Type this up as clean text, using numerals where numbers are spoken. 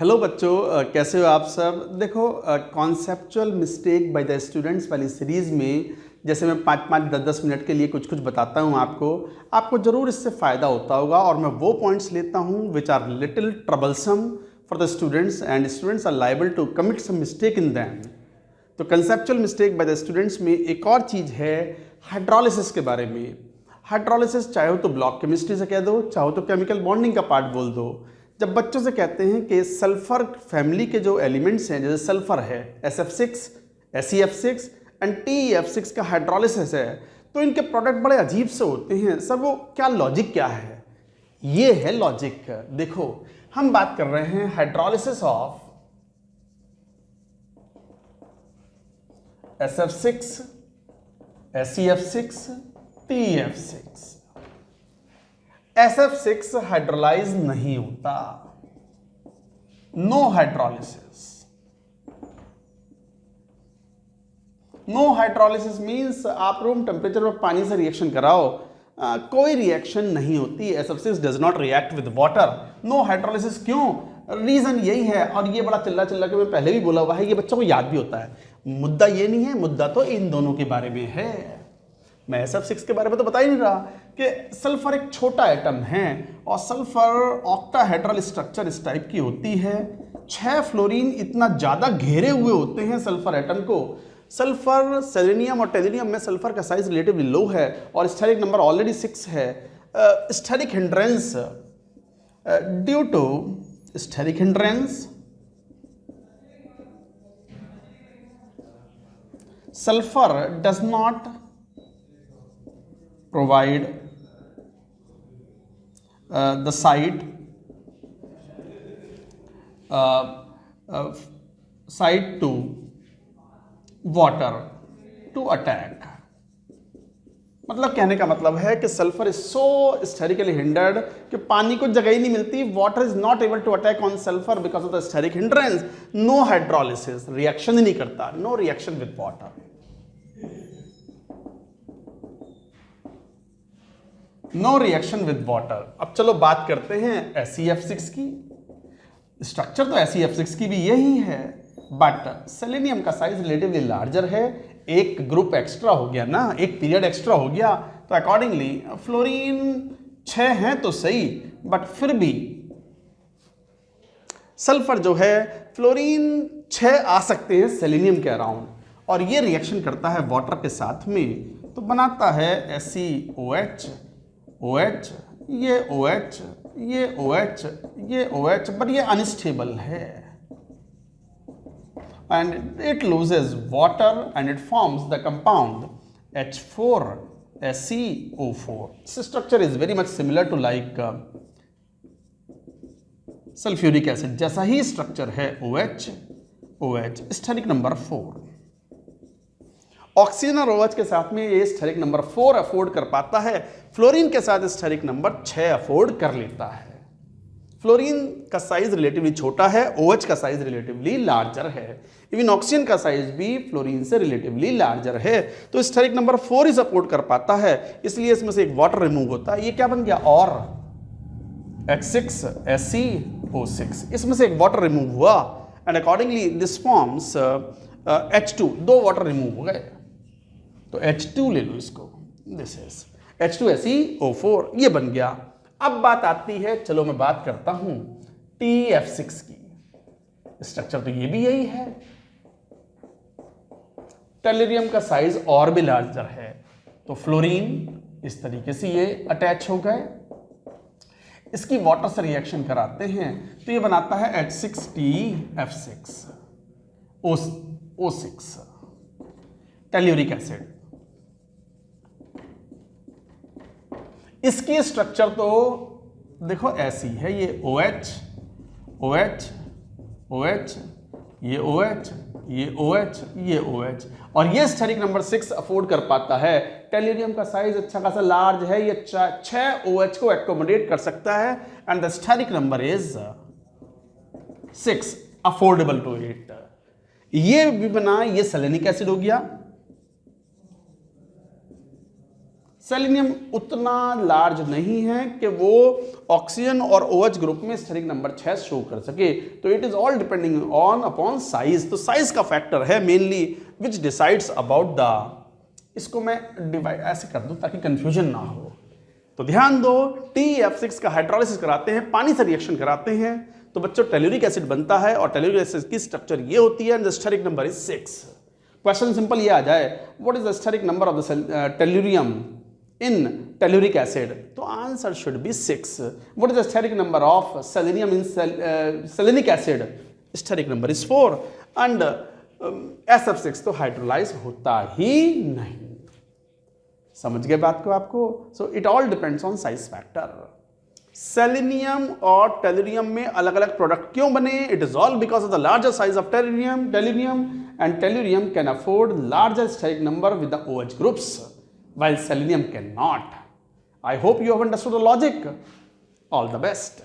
Hello बच्चों, कैसे हो आप सब। देखो, conceptual mistake by the students वाली सीरीज़ में जैसे मैं 5-5, 10-10 मिनट के लिए कुछ बताता हूँ आपको ज़रूर इससे फ़ायदा होता होगा। और मैं वो पॉइंट्स लेता हूँ which are little troublesome for the students and students are liable to commit some mistake in them. तो conceptual mistake by the students में एक और चीज़ है हाइड्रोलिसिस के बारे में। हाइड्रोलिसिस चाहे तो ब्लॉक केमिस्ट्री से कह दो, चाहो तो केमिकल बॉन्डिंग का पार्ट बोल दो। जब बच्चों से कहते हैं कि सल्फर फैमिली के जो एलिमेंट्स हैं, जैसे सल्फर है SF6, SeF6 एंड TeF6 का हाइड्रोलिसिस है, तो इनके प्रोडक्ट बड़े अजीब से होते हैं। सर वो क्या लॉजिक क्या है? ये है लॉजिक। देखो, हम बात कर रहे हैं hydrolysis of SF6, SeF6, TeF6। SF6 hydrolyse नहीं होता, no hydrolysis. No hydrolysis means आप रूम टेम्परेचर पर पानी से रिएक्शन कराओ, कोई रिएक्शन नहीं होती। SF6 does not react with water. No hydrolysis क्यों? रीजन यही है, और ये बड़ा चिल्ला के मैं पहले भी बोला हुआ है, ये बच्चों को याद भी होता है। मुद्दा ये नहीं है, मुद्दा तो इन दोनों के बारे में है। मैं SF6 के बारे में तो बता ही नहीं रहा कि सल्फर एक छोटा एटम है और सल्फर ऑक्टाहेड्रल स्ट्रक्चर इस टाइप की होती है। 6 फ्लोरीन इतना ज़्यादा घेरे हुए होते हैं सल्फर एटम को। सल्फर, सेलेनियम और टेलिनियम में सल्फर का साइज रिलेटिवली लो है और स्टेरिक नंबर ऑलरेडी 6 है। Steric hindrance, due to steric hindrance sulphur does not provide the site to water to attack। मतलब कहने का मतलब है कि sulphur is so sterically hindered कि पानी को जगह ही नहीं मिलती। Water is not able to attack on sulphur because of the steric hindrance. No hydrolysis, reaction ही नहीं करता, no reaction with water. No reaction with water. अब चलो बात करते हैं SeF6 की। स्ट्रक्चर तो SeF6 की भी यही है, बट सेलेनियम का साइज रिलेटिवली लार्जर है। एक ग्रुप एक्स्ट्रा हो गया ना, एक पीरियड एक्स्ट्रा हो गया, तो अकॉर्डिंगली फ्लोरीन 6 हैं तो सही, बट फिर भी सल्फर जो है, फ्लोरीन 6 आ सकते हैं सेलेनियम के अराउंड, और ये रिएक्शन करता है वाटर के साथ में, तो बनाता है SeOH, OH, ये OH, ये OH, ये OH, बट ये अनस्टेबल है and it loses water and it forms the compound H4SeO4। Structure is very much similar to like sulphuric acid जैसा ही स्ट्रक्चर है। OH, steric number 4। ऑक्सीजन और OH के साथ में ये स्टेरिक नंबर 4 अफोर्ड कर पाता है, फ्लोरीन के साथ स्टेरिक नंबर 6 अफोर्ड कर लेता है। फ्लोरीन का साइज रिलेटिवली छोटा है, OH का साइज रिलेटिवली लार्जर है। इवन ऑक्सीजन का साइज भी फ्लोरीन से रिलेटिवली लार्जर है, तो स्टेरिक नंबर 4 ही सपोर्ट कर पाता है, इसलिए इसमें से एक वाटर रिमूव होता है। ये क्या बन गया? और H6SeO6, इसमें से एक वाटर रिमूव हुआ and accordingly this forms H2। 2 water remove हो गए, तो H2 ले लो इसको, दिस इज H2SeO4, ये बन गया। अब बात आती है, चलो मैं बात करता हूं TeF6 की। स्ट्रक्चर तो ये भी यही है, टेलिरियम का साइज और भी लार्जर है, तो फ्लोरीन इस तरीके से ये अटैच हो गए। इसकी वाटर से रिएक्शन कराते हैं तो ये बनाता है H6TeF6 O6 टेल्यूरिक एसिड। इसकी स्ट्रक्चर तो देखो ऐसी है, ये OH, OH, OH, ये OH, ये OH, ये OH, और ये स्टेरिक नंबर 6 अफोर्ड कर पाता है। टेल्यूरियम का साइज अच्छा खासा लार्ज है, ये 6 OH को एकोमोडेट कर सकता है and the steric number is 6 affordable to it. ये भी बना, ये सेलेनिक एसिड हो गया, सेलेनियम उतना लार्ज नहीं है कि वो ऑक्सीजन और OH ग्रुप में स्टेरिक नंबर 6 शो कर सके, तो it is all depending on upon size. तो साइज का फैक्टर है mainly which decides about the, इसको मैं डिवाइड ऐसे कर दूं ताकि कंफ्यूजन ना हो। तो ध्यान दो, TeF6 का हाइड्रोलिसिस कराते हैं, पानी से रिएक्शन कराते हैं, तो बच्चों टेल्यूरिक एसिड बनता है और टेल्यूरिक एसिड की स्ट्रक्चर ये होती है, the steric number is 6। Question simple ये आ जाए, what is the steric number of the tellurium in telluric acid, तो answer should be 6। What is the steric number of selenium in selenic acid, steric number is 4 and SF6 तो hydrolyse होता ही नहीं। समझ गए बात को आपको? So it all depends on size factor. Selenium और टेल्यूरियम में अलग अलग प्रोडक्ट क्यों बने? It is all because of the larger size of tellurium and tellurium can afford larger steric number with the OH groups while selenium cannot. I hope you have understood the logic. All the best.